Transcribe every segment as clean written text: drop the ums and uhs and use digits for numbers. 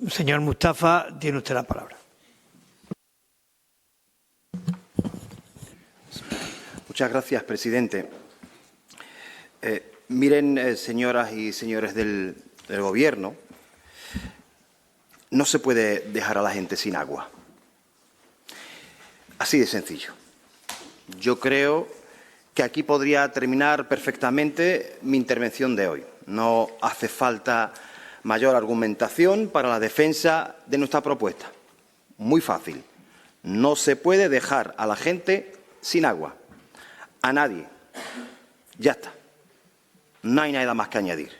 Señor Mustafa, tiene usted la palabra. Muchas gracias, presidente. Miren, señoras y señores del Gobierno, no se puede dejar a la gente sin agua. Así de sencillo. Yo creo que aquí podría terminar perfectamente mi intervención de hoy. No hace falta mayor argumentación para la defensa de nuestra propuesta. Muy fácil. No se puede dejar a la gente sin agua. A nadie. Ya está. No hay nada más que añadir.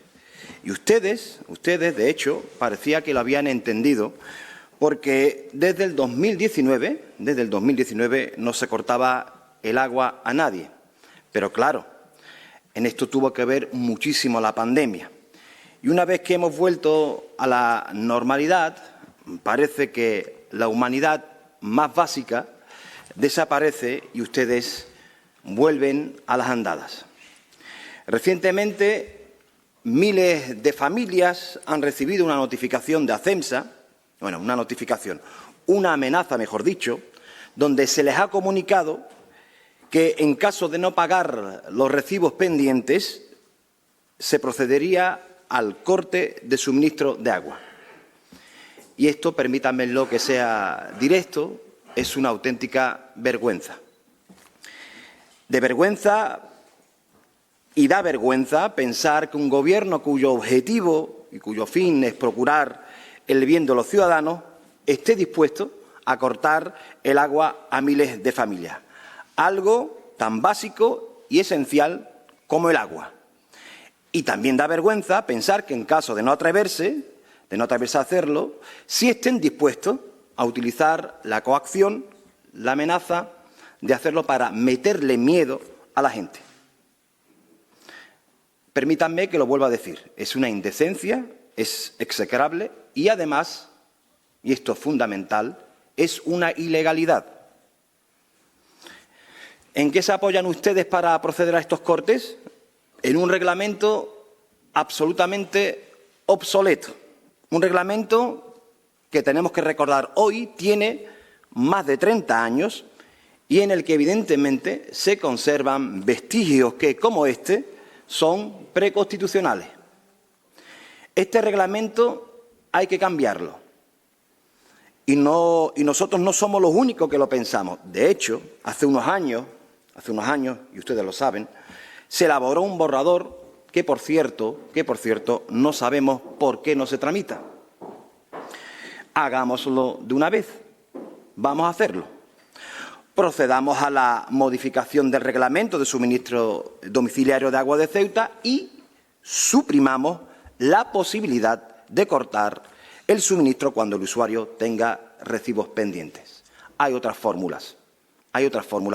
Y ustedes, de hecho, parecía que lo habían entendido, porque desde el 2019 no se cortaba el agua a nadie. Pero claro, en esto tuvo que ver muchísimo la pandemia. Y una vez que hemos vuelto a la normalidad, parece que la humanidad más básica desaparece y ustedes vuelven a las andadas. Recientemente, miles de familias han recibido una notificación de ACEMSA, una amenaza, mejor dicho, donde se les ha comunicado que en caso de no pagar los recibos pendientes, se procedería al corte de suministro de agua. Y esto, permítanmelo que sea directo, es una auténtica vergüenza. De vergüenza y da vergüenza pensar que un Gobierno cuyo objetivo y cuyo fin es procurar el bien de los ciudadanos esté dispuesto a cortar el agua a miles de familias. Algo tan básico y esencial como el agua. Y también da vergüenza pensar que en caso de no atreverse a hacerlo, sí estén dispuestos a utilizar la coacción, la amenaza de hacerlo para meterle miedo a la gente. Permítanme que lo vuelva a decir, es una indecencia, es execrable y además, y esto es fundamental, es una ilegalidad. ¿En qué se apoyan ustedes para proceder a estos cortes? En un reglamento absolutamente obsoleto. Un reglamento que tenemos que recordar hoy tiene más de 30 años y en el que evidentemente se conservan vestigios que, como este, son preconstitucionales. Este reglamento hay que cambiarlo. Y nosotros no somos los únicos que lo pensamos. De hecho, hace unos años, y ustedes lo saben, se elaboró un borrador que, por cierto, no sabemos por qué no se tramita. Hagámoslo de una vez. Vamos a hacerlo. Procedamos a la modificación del reglamento de suministro domiciliario de agua de Ceuta y suprimamos la posibilidad de cortar el suministro cuando el usuario tenga recibos pendientes. Hay otras fórmulas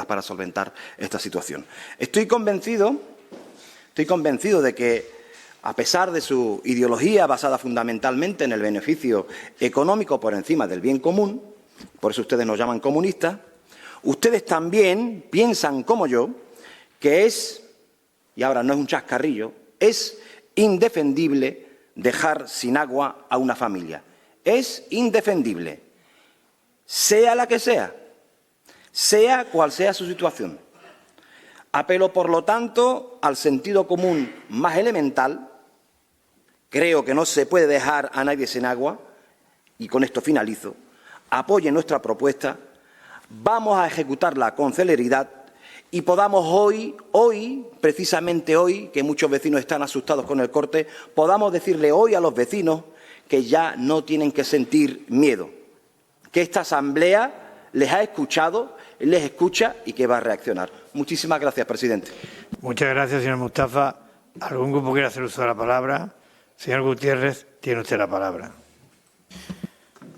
para solventar esta situación. Estoy convencido de que, a pesar de su ideología basada fundamentalmente en el beneficio económico por encima del bien común, por eso ustedes nos llaman comunistas, ustedes también piensan, como yo, que es, y ahora no es un chascarrillo, es indefendible dejar sin agua a una familia. Es indefendible, sea la que sea cual sea su situación. Apelo, por lo tanto, al sentido común más elemental. Creo que no se puede dejar a nadie sin agua, y con esto finalizo. Apoyen nuestra propuesta, vamos a ejecutarla con celeridad y podamos hoy, precisamente hoy, que muchos vecinos están asustados con el corte, podamos decirle hoy a los vecinos que ya no tienen que sentir miedo, que esta Asamblea les ha escuchado, les escucha y que va a reaccionar. Muchísimas gracias, presidente. Muchas gracias, señor Mustafa. ¿Algún grupo quiere hacer uso de la palabra? Señor Gutiérrez, tiene usted la palabra.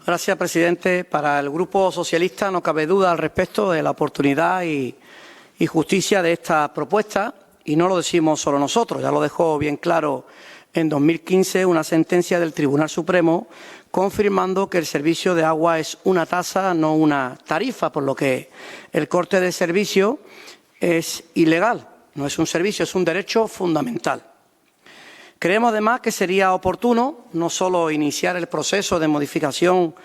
Gracias, presidente. Para el Grupo Socialista no cabe duda al respecto de la oportunidad y justicia de esta propuesta, y no lo decimos solo nosotros, ya lo dejó bien claro en 2015 una sentencia del Tribunal Supremo confirmando que el servicio de agua es una tasa, no una tarifa, por lo que el corte de servicio es ilegal, no es un servicio, es un derecho fundamental. Creemos además que sería oportuno no solo iniciar el proceso de modificación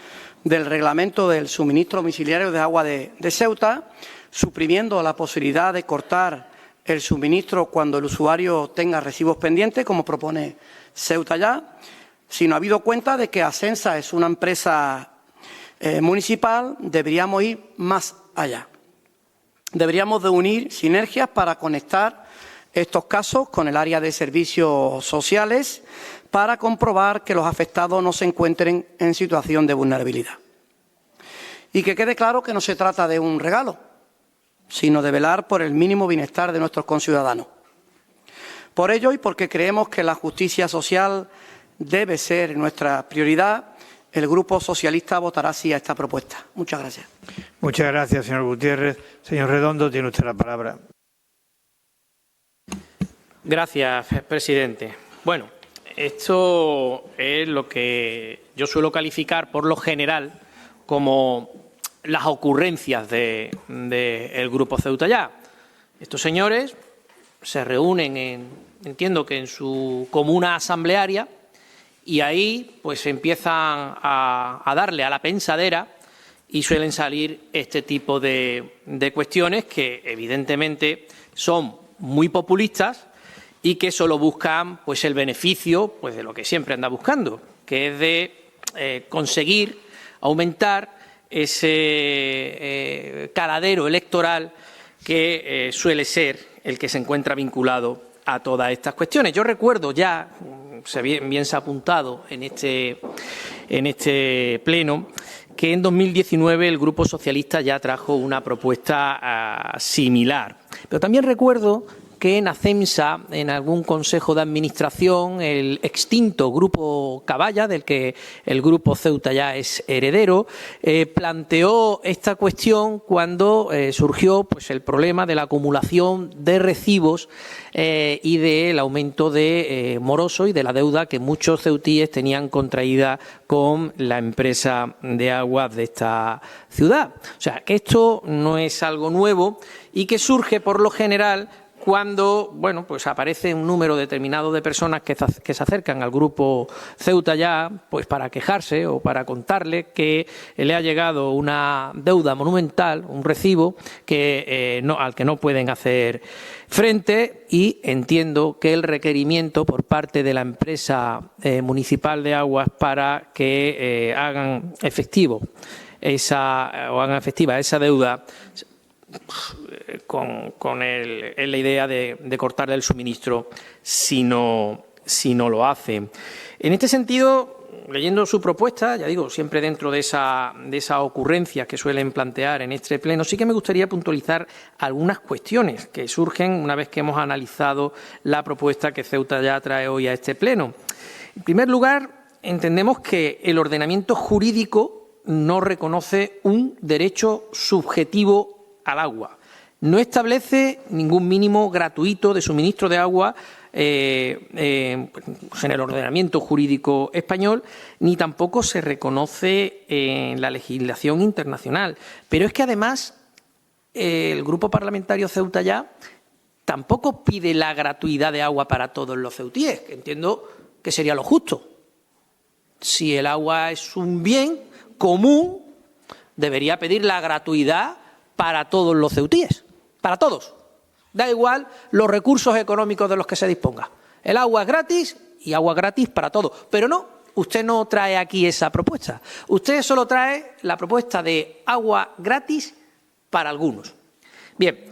del reglamento del suministro domiciliario de agua de Ceuta, suprimiendo la posibilidad de cortar el suministro cuando el usuario tenga recibos pendientes, como propone Ceuta ya, sino habido cuenta de que Acensa es una empresa municipal, deberíamos ir más allá. Deberíamos de unir sinergias para conectar estos casos con el área de servicios sociales para comprobar que los afectados no se encuentren en situación de vulnerabilidad. Y que quede claro que no se trata de un regalo, sino de velar por el mínimo bienestar de nuestros conciudadanos. Por ello y porque creemos que la justicia social debe ser nuestra prioridad, el Grupo Socialista votará sí a esta propuesta. Muchas gracias. Muchas gracias, señor Gutiérrez. Señor Redondo, tiene usted la palabra. Gracias, presidente. Bueno, esto es lo que yo suelo calificar por lo general como las ocurrencias del Grupo Ceuta Ya. Estos señores se reúnen, entiendo que en su comuna asamblearia, y ahí pues empiezan a darle a la pensadera y suelen salir este tipo de cuestiones que evidentemente son muy populistas y que solo buscan pues el beneficio pues de lo que siempre anda buscando, que es de conseguir aumentar ese caladero electoral que suele ser el que se encuentra vinculado a todas estas cuestiones. Yo recuerdo ya, bien se ha apuntado en este pleno, que en 2019 el Grupo Socialista ya trajo una propuesta similar. Pero también recuerdo que en Acensa, en algún consejo de administración, el extinto Grupo Caballa, del que el Grupo Ceuta Ya es heredero, planteó esta cuestión cuando surgió pues, el problema de la acumulación de recibos y del aumento de moroso y de la deuda que muchos ceutíes tenían contraída con la empresa de aguas de esta ciudad. O sea, que esto no es algo nuevo y que surge por lo general cuando bueno, pues aparece un número determinado de personas que se acercan al Grupo Ceuta Ya pues para quejarse o para contarle que le ha llegado una deuda monumental, un recibo al que no pueden hacer frente, y entiendo que el requerimiento por parte de la empresa municipal de aguas para que hagan efectiva esa deuda con la idea de cortarle el suministro si no lo hace. En este sentido, leyendo su propuesta, ya digo, siempre dentro de esa ocurrencia que suelen plantear en este pleno, sí que me gustaría puntualizar algunas cuestiones que surgen una vez que hemos analizado la propuesta que Ceuta Ya trae hoy a este pleno. En primer lugar, entendemos que el ordenamiento jurídico no reconoce un derecho subjetivo al agua. No establece ningún mínimo gratuito de suministro de agua en el ordenamiento jurídico español, ni tampoco se reconoce en la legislación internacional. Pero es que además el Grupo Parlamentario Ceuta Ya tampoco pide la gratuidad de agua para todos los ceutíes, que entiendo que sería lo justo. Si el agua es un bien común, debería pedir la gratuidad para todos los ceutíes, para todos. Da igual los recursos económicos de los que se disponga. El agua es gratis y agua gratis para todos. Pero no, usted no trae aquí esa propuesta. Usted solo trae la propuesta de agua gratis para algunos. Bien,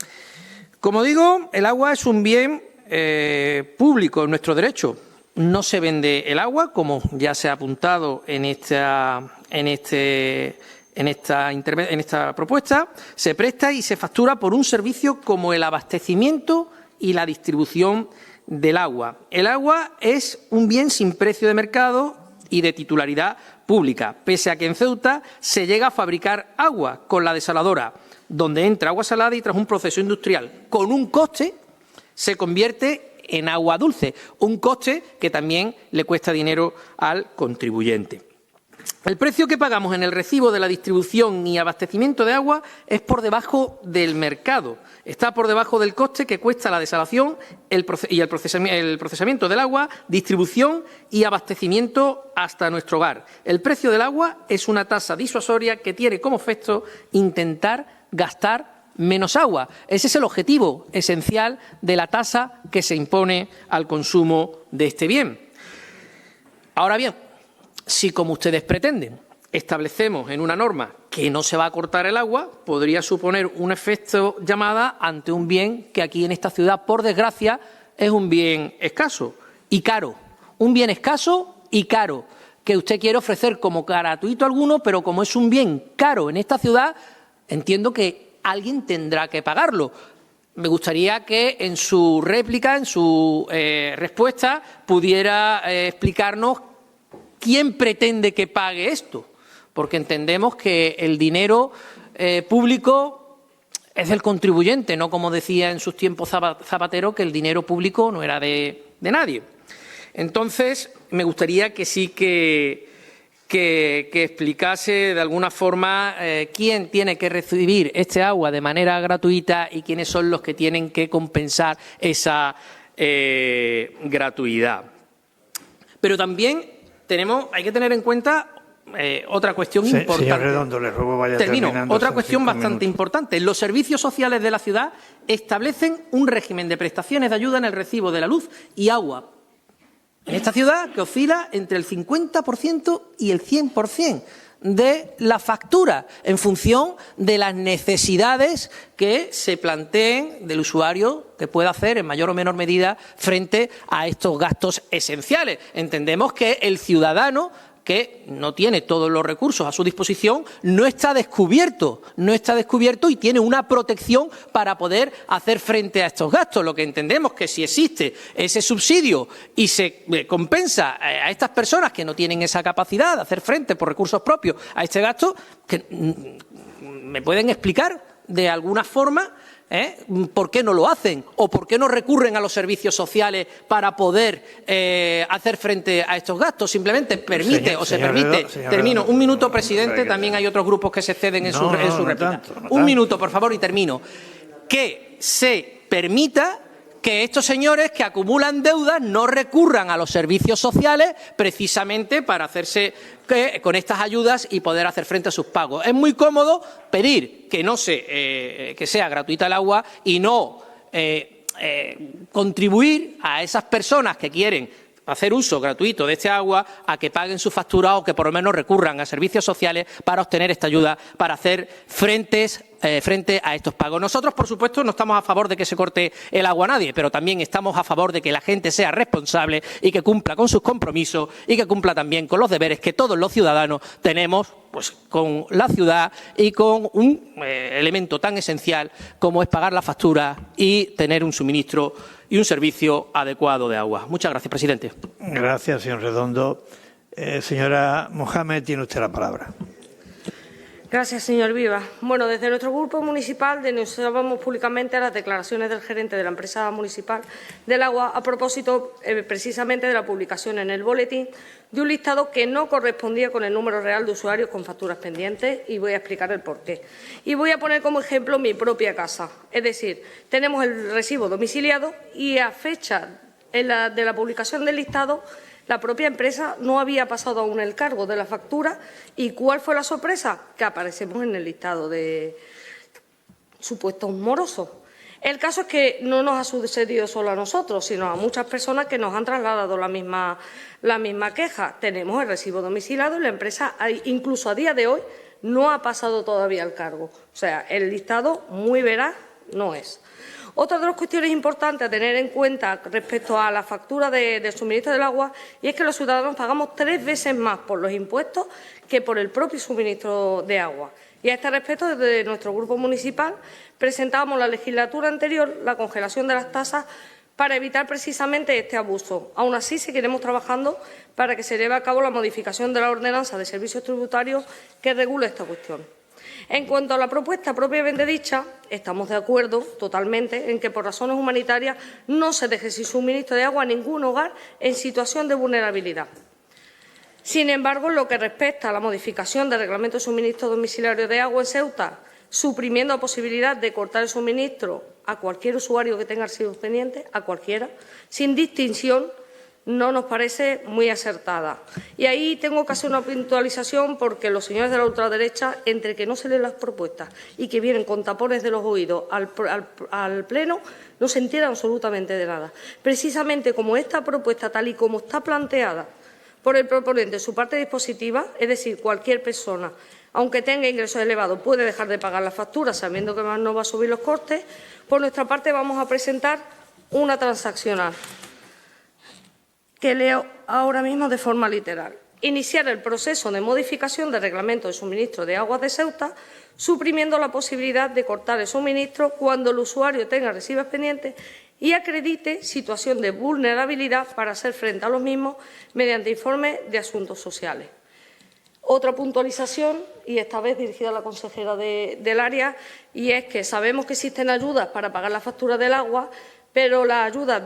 como digo, el agua es un bien público en nuestro derecho. No se vende el agua, como ya se ha apuntado en esta propuesta, se presta y se factura por un servicio como el abastecimiento y la distribución del agua. El agua es un bien sin precio de mercado y de titularidad pública, pese a que en Ceuta se llega a fabricar agua con la desaladora, donde entra agua salada y tras un proceso industrial con un coste se convierte en agua dulce, un coste que también le cuesta dinero al contribuyente. El precio que pagamos en el recibo de la distribución y abastecimiento de agua es por debajo del mercado. Está por debajo del coste que cuesta la desalación y el procesamiento del agua, distribución y abastecimiento hasta nuestro hogar. El precio del agua es una tasa disuasoria que tiene como efecto intentar gastar menos agua. Ese es el objetivo esencial de la tasa que se impone al consumo de este bien. Ahora bien, si, como ustedes pretenden, establecemos en una norma que no se va a cortar el agua, podría suponer un efecto llamada ante un bien que aquí en esta ciudad, por desgracia, es un bien escaso y caro. Un bien escaso y caro, que usted quiere ofrecer como gratuito a alguno, pero como es un bien caro en esta ciudad, entiendo que alguien tendrá que pagarlo. Me gustaría que en su réplica, en su respuesta, pudiera explicarnos quién pretende que pague esto, porque entendemos que el dinero público es del contribuyente, no como decía en sus tiempos Zapatero, que el dinero público no era de nadie. Entonces, me gustaría que sí que explicase de alguna forma quién tiene que recibir este agua de manera gratuita y quiénes son los que tienen que compensar esa gratuidad. Pero también hay que tener en cuenta otra cuestión importante. Señor Redondo, le ruego vaya terminando. Otra cuestión bastante importante. Los servicios sociales de la ciudad establecen un régimen de prestaciones de ayuda en el recibo de la luz y agua en esta ciudad que oscila entre el 50% y el 100% de la factura en función de las necesidades que se planteen del usuario que pueda hacer en mayor o menor medida frente a estos gastos esenciales. Entendemos que el ciudadano que no tiene todos los recursos a su disposición no está descubierto y tiene una protección para poder hacer frente a estos gastos. Lo que entendemos que si existe ese subsidio y se compensa a estas personas que no tienen esa capacidad de hacer frente por recursos propios a este gasto, que ¿me pueden explicar de alguna forma por qué no lo hacen o por qué no recurren a los servicios sociales para poder hacer frente a estos gastos? Simplemente permite termino, un minuto, presidente, también hay otros grupos que se ceden en su réplica. Un minuto, por favor, y termino. Que se permita que estos señores que acumulan deudas no recurran a los servicios sociales precisamente para hacerse con estas ayudas y poder hacer frente a sus pagos. Es muy cómodo pedir que sea gratuita el agua y no contribuir a esas personas que quieren hacer uso gratuito de este agua a que paguen su factura o que por lo menos recurran a servicios sociales para obtener esta ayuda para hacer frente a estos pagos. Nosotros, por supuesto, no estamos a favor de que se corte el agua a nadie, pero también estamos a favor de que la gente sea responsable y que cumpla con sus compromisos y que cumpla también con los deberes que todos los ciudadanos tenemos pues con la ciudad y con un elemento tan esencial como es pagar la factura y tener un suministro y un servicio adecuado de agua. Muchas gracias, presidente. Gracias, señor Redondo. Señora Mohamed, tiene usted la palabra. Gracias, señor Vivas. Bueno, desde nuestro grupo municipal denunciábamos públicamente las declaraciones del gerente de la empresa municipal del agua a propósito precisamente de la publicación en el boletín de un listado que no correspondía con el número real de usuarios con facturas pendientes, y voy a explicar el porqué. Y voy a poner como ejemplo mi propia casa. Es decir, tenemos el recibo domiciliado y a fecha de la publicación del listado la propia empresa no había pasado aún el cargo de la factura. ¿Y cuál fue la sorpresa? Que aparecemos en el listado de supuestos morosos. El caso es que no nos ha sucedido solo a nosotros, sino a muchas personas que nos han trasladado la misma queja. Tenemos el recibo domiciliado y la empresa, incluso a día de hoy, no ha pasado todavía el cargo. O sea, el listado muy veraz no es. Otra de las cuestiones importantes a tener en cuenta respecto a la factura del suministro del agua y es que los ciudadanos pagamos 3 veces más por los impuestos que por el propio suministro de agua. Y a este respecto, desde nuestro grupo municipal presentábamos la legislatura anterior la congelación de las tasas para evitar precisamente este abuso. Aún así, seguiremos trabajando para que se lleve a cabo la modificación de la ordenanza de servicios tributarios que regule esta cuestión. En cuanto a la propuesta propiamente dicha, estamos de acuerdo totalmente en que por razones humanitarias no se deje sin suministro de agua a ningún hogar en situación de vulnerabilidad. Sin embargo, en lo que respecta a la modificación del Reglamento de Suministro Domiciliario de Agua en Ceuta, suprimiendo la posibilidad de cortar el suministro a cualquier usuario que tenga recibos pendientes, a cualquiera, sin distinción, no nos parece muy acertada. Y ahí tengo que hacer una puntualización porque los señores de la ultraderecha, entre que no se leen las propuestas y que vienen con tapones de los oídos al Pleno, no se enteran absolutamente de nada. Precisamente como esta propuesta, tal y como está planteada por el proponente en su parte dispositiva, es decir, cualquier persona, aunque tenga ingresos elevados, puede dejar de pagar la factura sabiendo que no va a subir los costes, por nuestra parte vamos a presentar una transaccional que leo ahora mismo de forma literal. Iniciar el proceso de modificación del Reglamento de Suministro de Aguas de Ceuta, suprimiendo la posibilidad de cortar el suministro cuando el usuario tenga recibos pendientes y acredite situación de vulnerabilidad para hacer frente a los mismos mediante informe de asuntos sociales. Otra puntualización, y esta vez dirigida a la consejera del área, y es que sabemos que existen ayudas para pagar la factura del agua, pero las ayudas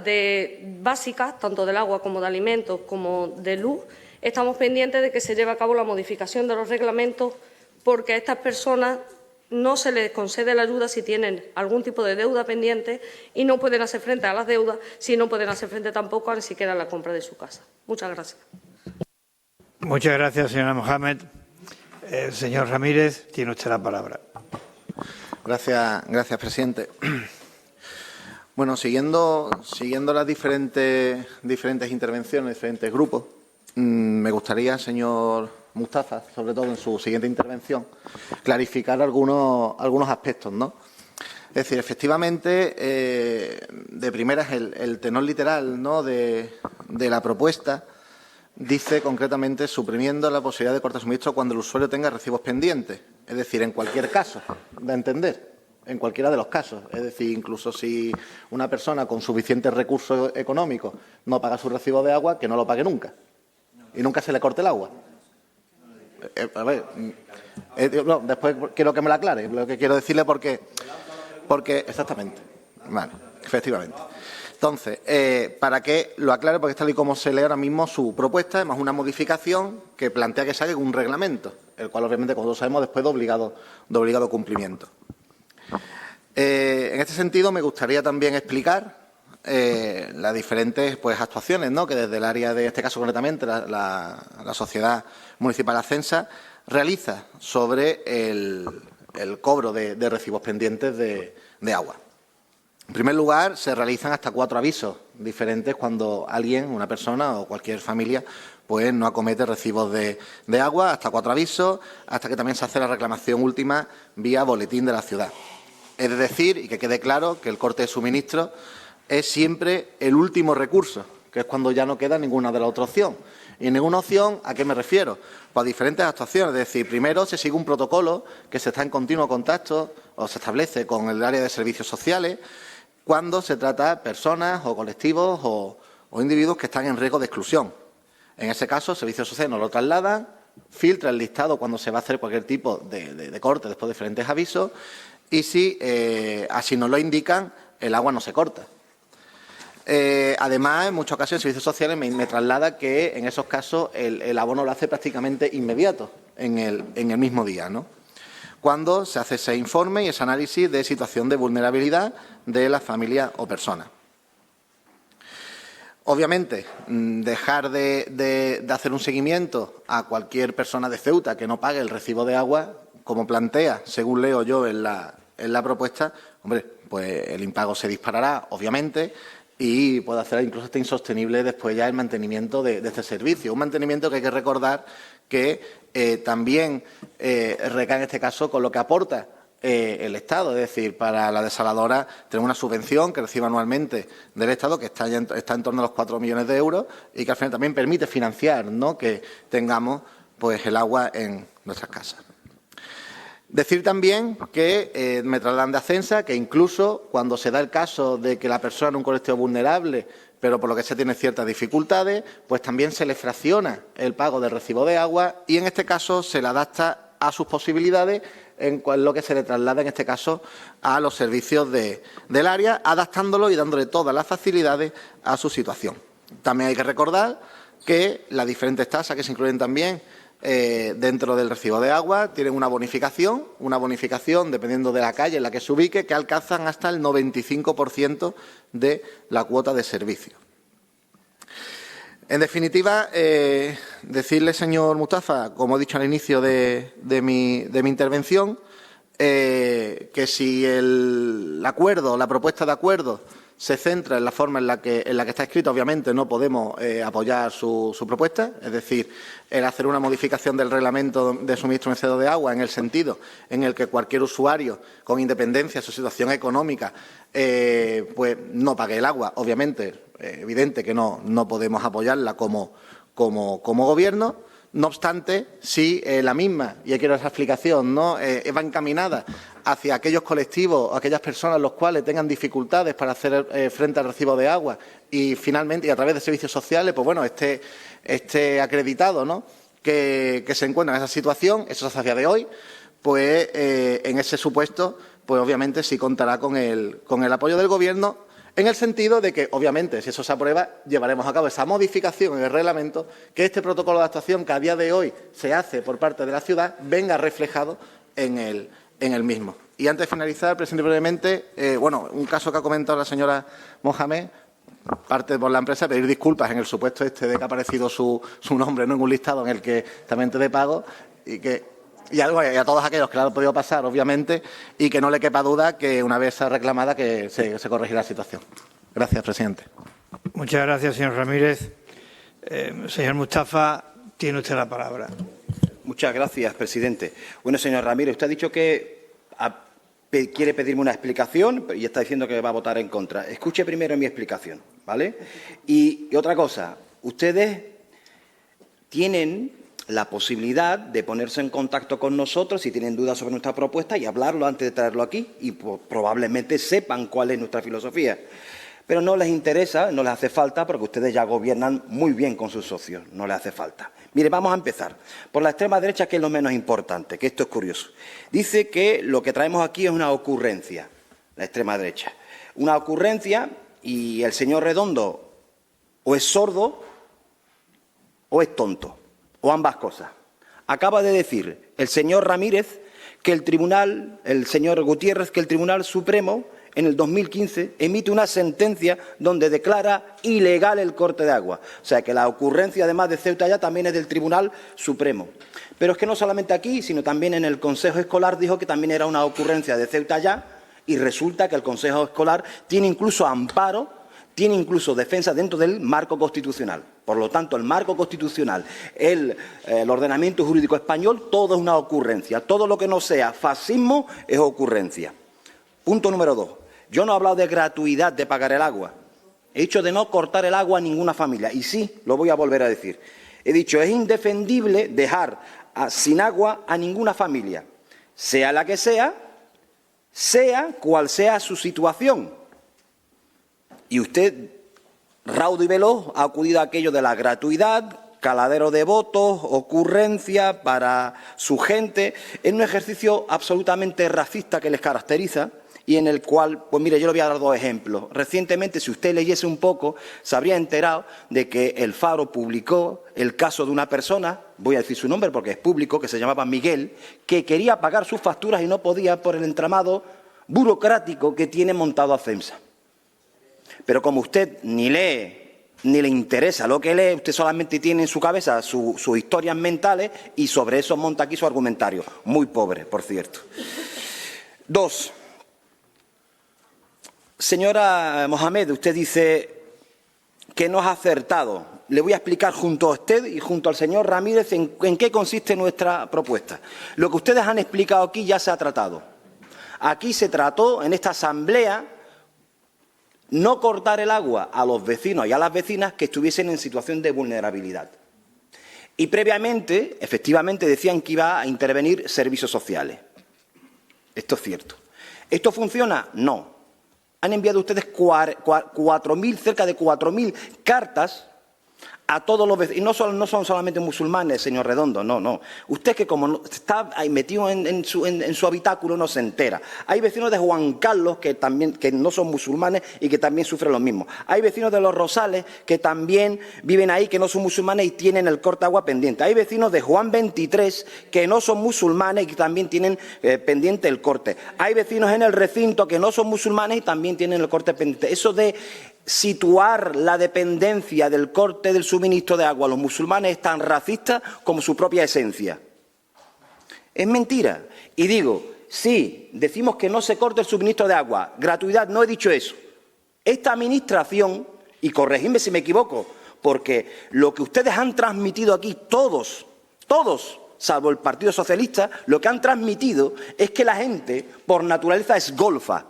básicas, tanto del agua como de alimentos como de luz, estamos pendientes de que se lleve a cabo la modificación de los reglamentos porque a estas personas no se les concede la ayuda si tienen algún tipo de deuda pendiente y no pueden hacer frente a las deudas, si no pueden hacer frente tampoco a ni siquiera a la compra de su casa. Muchas gracias. Muchas gracias, señora Mohamed. Señor Ramírez, tiene usted la palabra. Gracias, presidente. Bueno, siguiendo las diferentes intervenciones, diferentes grupos, me gustaría, señor Mustafa, sobre todo en su siguiente intervención, clarificar algunos aspectos, ¿no? Es decir, efectivamente, de primeras, el tenor literal, ¿no?, de la propuesta dice concretamente suprimiendo la posibilidad de cortar suministro cuando el usuario tenga recibos pendientes. Es decir, en cualquier caso, da a entender, en cualquiera de los casos. Es decir, incluso si una persona con suficientes recursos económicos no paga su recibo de agua, que no lo pague nunca. Y nunca se le corte el agua. A ver, no, después quiero que me lo aclare, lo que quiero decirle porque exactamente, vale, efectivamente. Entonces, para que lo aclare, porque es tal y como se lee ahora mismo su propuesta, además una modificación que plantea que se haga un reglamento, el cual obviamente, como todos sabemos, después de obligado cumplimiento. En este sentido, me gustaría también explicar las diferentes actuaciones, ¿no?, que desde el área de este caso concretamente, la Sociedad Municipal Ascensa, realiza sobre el cobro de recibos pendientes de agua. En primer lugar, se realizan hasta 4 avisos diferentes cuando alguien, una persona o cualquier familia, pues no acomete recibos de agua, hasta 4 avisos, hasta que también se hace la reclamación última vía boletín de la ciudad. Es decir, y que quede claro, que el corte de suministro es siempre el último recurso, que es cuando ya no queda ninguna de las otras opciones. ¿Y ninguna opción a qué me refiero? Pues a diferentes actuaciones. Es decir, primero se sigue un protocolo que se está en continuo contacto o se establece con el área de servicios sociales cuando se trata de personas o colectivos o individuos que están en riesgo de exclusión. En ese caso, servicios sociales nos lo trasladan, filtra el listado cuando se va a hacer cualquier tipo de corte después de diferentes avisos y si así nos lo indican, el agua no se corta. Además, en muchas ocasiones, servicios sociales me traslada que en esos casos el abono lo hace prácticamente inmediato, en el mismo día, ¿no?, cuando se hace ese informe y ese análisis de situación de vulnerabilidad de la familia o persona. Obviamente, dejar de hacer un seguimiento a cualquier persona de Ceuta que no pague el recibo de agua, como plantea, según leo yo en la propuesta, hombre, pues el impago se disparará, obviamente, y puede hacer incluso hasta insostenible después ya el mantenimiento de este servicio. Un mantenimiento que hay que recordar que también recae en este caso con lo que aporta el Estado. Es decir, para la desaladora tenemos una subvención que recibe anualmente del Estado que está en torno a los 4 millones de euros y que al final también permite financiar, ¿no?, que tengamos pues el agua en nuestras casas. Decir también que me trasladan de Ascensa que incluso cuando se da el caso de que la persona en un colectivo vulnerable, pero por lo que se tiene ciertas dificultades, pues también se le fracciona el pago del recibo de agua y en este caso se le adapta a sus posibilidades en lo que se le traslada en este caso a los servicios del área, adaptándolo y dándole todas las facilidades a su situación. También hay que recordar que las diferentes tasas que se incluyen también dentro del recibo de agua tienen una bonificación dependiendo de la calle en la que se ubique, que alcanzan hasta el 95% de la cuota de servicio. En definitiva, decirle, señor Mustafa, como he dicho al inicio de mi intervención, que si la propuesta de acuerdo se centra en la forma en la que está escrita, obviamente no podemos apoyar su propuesta, es decir, el hacer una modificación del reglamento de suministro mecedor de agua en el sentido en el que cualquier usuario, con independencia de su situación económica, pues no pague el agua. Obviamente, evidente que no podemos apoyarla como Gobierno. No obstante, si la misma, y quiero esa explicación, ¿no?, va encaminada hacia aquellos colectivos, aquellas personas los cuales tengan dificultades para hacer frente al recibo de agua y finalmente, y a través de servicios sociales, pues bueno, esté acreditado, ¿no?, que se encuentran en esa situación, eso se hace a día de hoy, pues en ese supuesto, pues obviamente sí contará con el apoyo del Gobierno, en el sentido de que, obviamente, si eso se aprueba, llevaremos a cabo esa modificación en el reglamento, que este protocolo de actuación que a día de hoy se hace por parte de la ciudad venga reflejado en el mismo. Y antes de finalizar, presidente, brevemente, un caso que ha comentado la señora Mohamed, parte por la empresa, pedir disculpas en el supuesto de que ha aparecido su nombre, ¿no?, en un listado en el que también de pago y a todos aquellos que le han podido pasar, obviamente, y que no le quepa duda que una vez reclamada que se corregirá la situación. Gracias, presidente. Muchas gracias, señor Ramírez. Señor Mustafa, tiene usted la palabra. Muchas gracias, presidente. Bueno, señor Ramírez, usted ha dicho que quiere pedirme una explicación y está diciendo que va a votar en contra. Escuche primero mi explicación, ¿vale? Y otra cosa, ustedes tienen la posibilidad de ponerse en contacto con nosotros si tienen dudas sobre nuestra propuesta y hablarlo antes de traerlo aquí y probablemente sepan cuál es nuestra filosofía. Pero no les interesa, no les hace falta porque ustedes ya gobiernan muy bien con sus socios, no les hace falta. Mire, vamos a empezar por la extrema derecha, que es lo menos importante, que esto es curioso. Dice que lo que traemos aquí es una ocurrencia, la extrema derecha. Una ocurrencia y el señor Redondo o es sordo o es tonto. O ambas cosas. Acaba de decir el señor Ramírez que el señor Gutiérrez, que el Tribunal Supremo en el 2015 emite una sentencia donde declara ilegal el corte de agua. O sea que la ocurrencia, además de Ceuta ya, también es del Tribunal Supremo. Pero es que no solamente aquí, sino también en el Consejo Escolar dijo que también era una ocurrencia de Ceuta ya, y resulta que el Consejo Escolar tiene incluso amparo, tiene incluso defensa dentro del marco constitucional. Por lo tanto, el marco constitucional, el ordenamiento jurídico español, todo es una ocurrencia. Todo lo que no sea fascismo es ocurrencia. Punto número 2. Yo no he hablado de gratuidad de pagar el agua. He dicho de no cortar el agua a ninguna familia. Y sí, lo voy a volver a decir. He dicho, es indefendible dejar sin agua a ninguna familia, sea la que sea cual sea su situación. Y usted, raudo y veloz, ha acudido a aquello de la gratuidad, caladero de votos, ocurrencia para su gente, en un ejercicio absolutamente racista que les caracteriza y en el cual, pues mire, yo le voy a dar dos ejemplos. Recientemente, si usted leyese un poco, se habría enterado de que El Faro publicó el caso de una persona, voy a decir su nombre porque es público, que se llamaba Miguel, que quería pagar sus facturas y no podía por el entramado burocrático que tiene montado Acemsa. Pero como usted ni lee ni le interesa lo que lee, usted solamente tiene en su cabeza sus historias mentales y sobre eso monta aquí su argumentario. Muy pobre, por cierto. 2. Señora Mohamed, usted dice que no ha acertado. Le voy a explicar junto a usted y junto al señor Ramírez en qué consiste nuestra propuesta. Lo que ustedes han explicado aquí ya se ha tratado. Aquí se trató, en esta asamblea, no cortar el agua a los vecinos y a las vecinas que estuviesen en situación de vulnerabilidad. Y previamente, efectivamente, decían que iba a intervenir servicios sociales. Esto es cierto. ¿Esto funciona? No. Han enviado ustedes cerca de 4.000 cartas a todos los vecinos, y no son solamente musulmanes, señor Redondo, no. Usted que como está ahí metido en su habitáculo no se entera. Hay vecinos de Juan Carlos que no son musulmanes y que también sufren lo mismo. Hay vecinos de Los Rosales que también viven ahí, que no son musulmanes y tienen el corte de agua pendiente. Hay vecinos de Juan 23 que no son musulmanes y que también tienen pendiente el corte. Hay vecinos en el recinto que no son musulmanes y también tienen el corte pendiente. Eso de situar la dependencia del corte del suministro de agua a los musulmanes es tan racista como su propia esencia. Es mentira. Y digo, sí, decimos que no se corte el suministro de agua. Gratuidad, no he dicho eso. Esta administración, y corregidme si me equivoco, porque lo que ustedes han transmitido aquí, todos, salvo el Partido Socialista, lo que han transmitido es que la gente, por naturaleza, es golfa.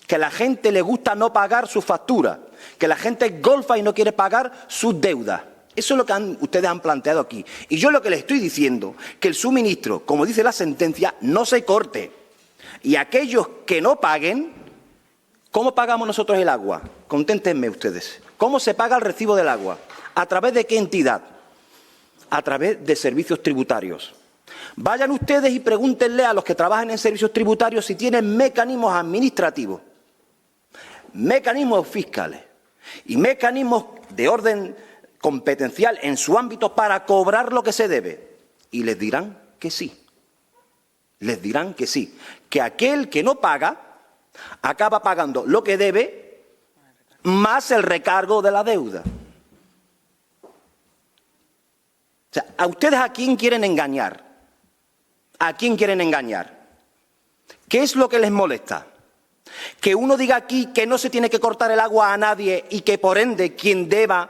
Que a la gente le gusta no pagar su factura, que la gente es golfa y no quiere pagar sus deudas. Eso es lo que ustedes han planteado aquí. Y yo lo que les estoy diciendo, que el suministro, como dice la sentencia, no se corte. Y aquellos que no paguen, ¿cómo pagamos nosotros el agua? Conténtenme ustedes. ¿Cómo se paga el recibo del agua? ¿A través de qué entidad? A través de servicios tributarios. Vayan ustedes y pregúntenle a los que trabajan en servicios tributarios si tienen mecanismos administrativos, mecanismos fiscales y mecanismos de orden competencial en su ámbito para cobrar lo que se debe. Y les dirán que sí. Les dirán que sí. Que aquel que no paga acaba pagando lo que debe más el recargo de la deuda. O sea, ¿a ustedes a quién quieren engañar? ¿A quién quieren engañar? ¿Qué es lo que les molesta? Que uno diga aquí que no se tiene que cortar el agua a nadie y que por ende quien deba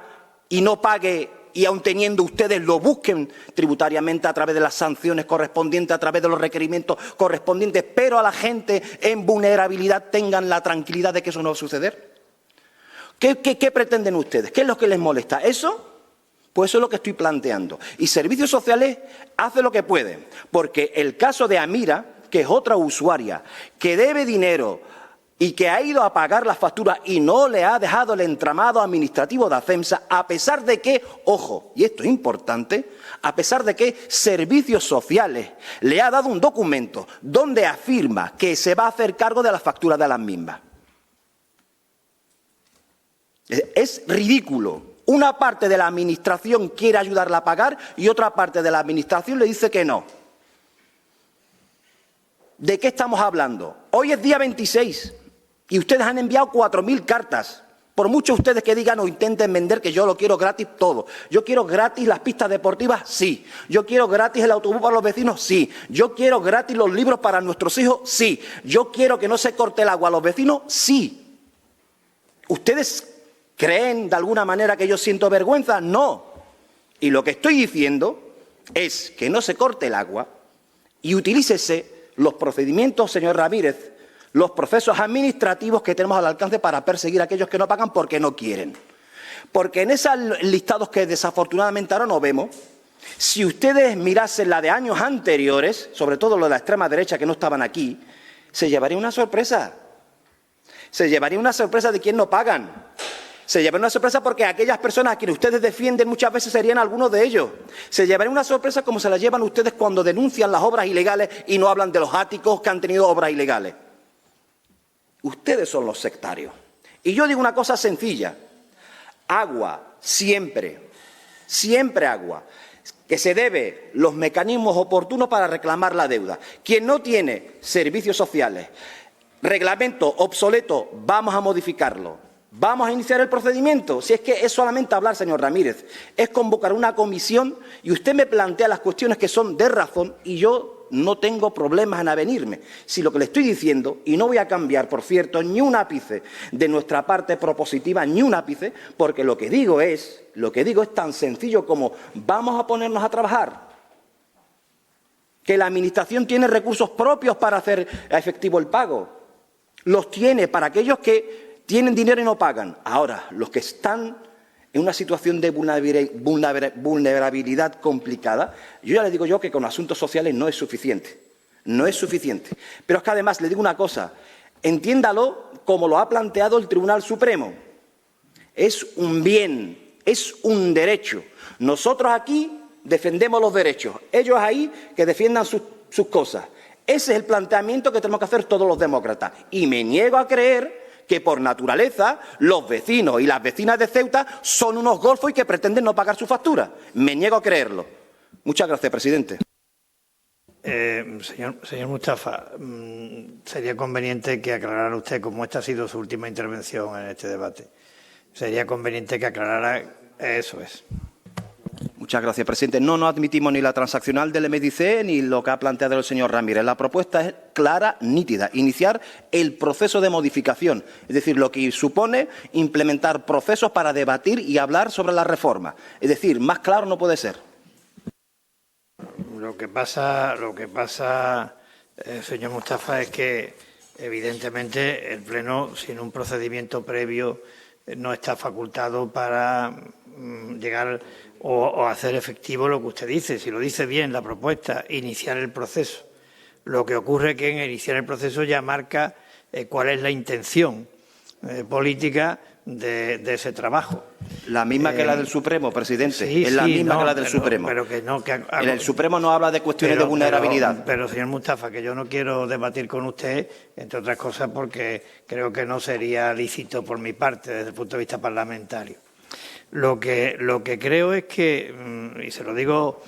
y no pague, y aun teniendo ustedes lo busquen tributariamente a través de las sanciones correspondientes, a través de los requerimientos correspondientes, pero a la gente en vulnerabilidad tengan la tranquilidad de que eso no va a suceder. ¿Qué pretenden ustedes? ¿Qué es lo que les molesta? ¿Eso? Pues eso es lo que estoy planteando. Y Servicios Sociales hace lo que puede, porque el caso de Amira, que es otra usuaria, que debe dinero y que ha ido a pagar las facturas y no le ha dejado el entramado administrativo de ACEMSA, a pesar de que, ojo, y esto es importante, a pesar de que Servicios Sociales le ha dado un documento donde afirma que se va a hacer cargo de las facturas de las mismas. Es ridículo. Una parte de la Administración quiere ayudarla a pagar y otra parte de la Administración le dice que no. ¿De qué estamos hablando? Hoy es día 26 y ustedes han enviado 4.000 cartas. Por mucho ustedes que digan o intenten vender que yo lo quiero gratis todo. Yo quiero gratis las pistas deportivas, sí. Yo quiero gratis el autobús para los vecinos, sí. Yo quiero gratis los libros para nuestros hijos, sí. Yo quiero que no se corte el agua a los vecinos, sí. ¿Ustedes creen de alguna manera que yo siento vergüenza? No. Y lo que estoy diciendo es que no se corte el agua y utilícese los procedimientos, señor Ramírez, los procesos administrativos que tenemos al alcance para perseguir a aquellos que no pagan porque no quieren. Porque en esos listados que desafortunadamente ahora no vemos, si ustedes mirasen la de años anteriores, sobre todo lo de la extrema derecha que no estaban aquí, se llevaría una sorpresa. Se llevaría una sorpresa de quién no pagan. Se llevaría una sorpresa porque aquellas personas a quienes ustedes defienden muchas veces serían algunos de ellos. Se llevaría una sorpresa como se la llevan ustedes cuando denuncian las obras ilegales y no hablan de los áticos que han tenido obras ilegales. Ustedes son los sectarios. Y yo digo una cosa sencilla. Agua, siempre, siempre agua. Que se debe los mecanismos oportunos para reclamar la deuda. Quien no tiene servicios sociales, reglamento obsoleto, vamos a modificarlo. Vamos a iniciar el procedimiento. Si es que es solamente hablar, señor Ramírez, es convocar una comisión y usted me plantea las cuestiones que son de razón y yo no tengo problemas en avenirme. Si lo que le estoy diciendo, y no voy a cambiar, por cierto, ni un ápice de nuestra parte propositiva, ni un ápice, porque lo que digo es tan sencillo como vamos a ponernos a trabajar. Que la Administración tiene recursos propios para hacer efectivo el pago. Los tiene para aquellos que tienen dinero y no pagan. Ahora, los que están en una situación de vulnerabilidad complicada, yo ya les digo yo que con asuntos sociales no es suficiente. No es suficiente. Pero es que además le digo una cosa, entiéndalo como lo ha planteado el Tribunal Supremo. Es un bien Es un derecho. Nosotros aquí defendemos los derechos. Ellos ahí que defiendan sus cosas. Ese es el planteamiento que tenemos que hacer todos los demócratas. Y me niego a creer que por naturaleza los vecinos y las vecinas de Ceuta son unos golfos y que pretenden no pagar su factura. Me niego a creerlo. Muchas gracias, presidente. Señor Mustafa, sería conveniente que aclarara usted, como esta ha sido su última intervención en este debate, sería conveniente que aclarara eso es. Muchas gracias, presidente. No admitimos ni la transaccional del MDC ni lo que ha planteado el señor Ramírez. La propuesta es clara, nítida, iniciar el proceso de modificación, es decir, lo que supone implementar procesos para debatir y hablar sobre la reforma. Es decir, más claro no puede ser. Lo que pasa, señor Mustafa, es que evidentemente el Pleno, sin un procedimiento previo, no está facultado para llegar o hacer efectivo lo que usted dice. Si lo dice bien la propuesta, iniciar el proceso. Lo que ocurre es que en iniciar el proceso ya marca cuál es la intención política de ese trabajo. La misma que la del Supremo, presidente. Sí, es la misma que la del pero, Supremo. Pero que no, en el Supremo no habla de cuestiones de vulnerabilidad. Pero, señor Mustafa, que yo no quiero debatir con usted, entre otras cosas, porque creo que no sería lícito por mi parte desde el punto de vista parlamentario. Lo que creo es que, y se lo digo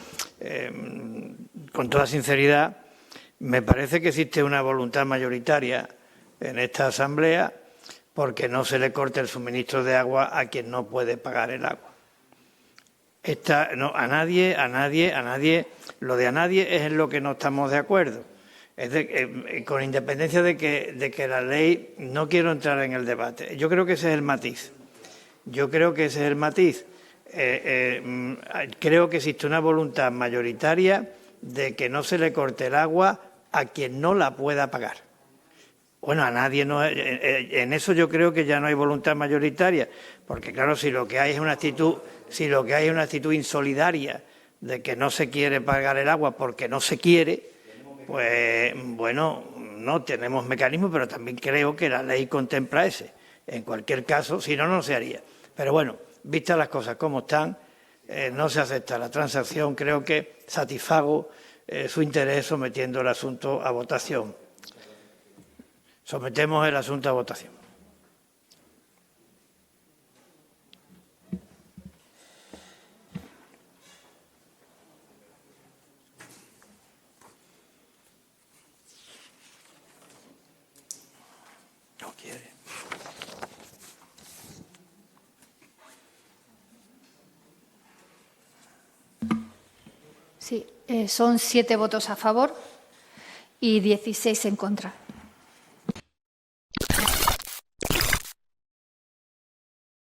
con toda sinceridad, me parece que existe una voluntad mayoritaria en esta Asamblea porque no se le corte el suministro de agua a quien no puede pagar el agua. A nadie, lo de a nadie es en lo que no estamos de acuerdo. Con independencia de que la ley, no quiero entrar en el debate, yo creo que ese es el matiz. Creo que existe una voluntad mayoritaria de que no se le corte el agua a quien no la pueda pagar. Bueno, a nadie no. En eso yo creo que ya no hay voluntad mayoritaria, porque claro, si lo que hay es una actitud insolidaria de que no se quiere pagar el agua porque no se quiere, pues bueno, no tenemos mecanismos, pero también creo que la ley contempla ese. En cualquier caso, si no, no se haría. Pero bueno, vistas las cosas como están, no se acepta la transacción. Creo que satisfago su interés sometiendo el asunto a votación. Sometemos el asunto a votación. No quiere. Sí, son 7 votos a favor y 16 en contra.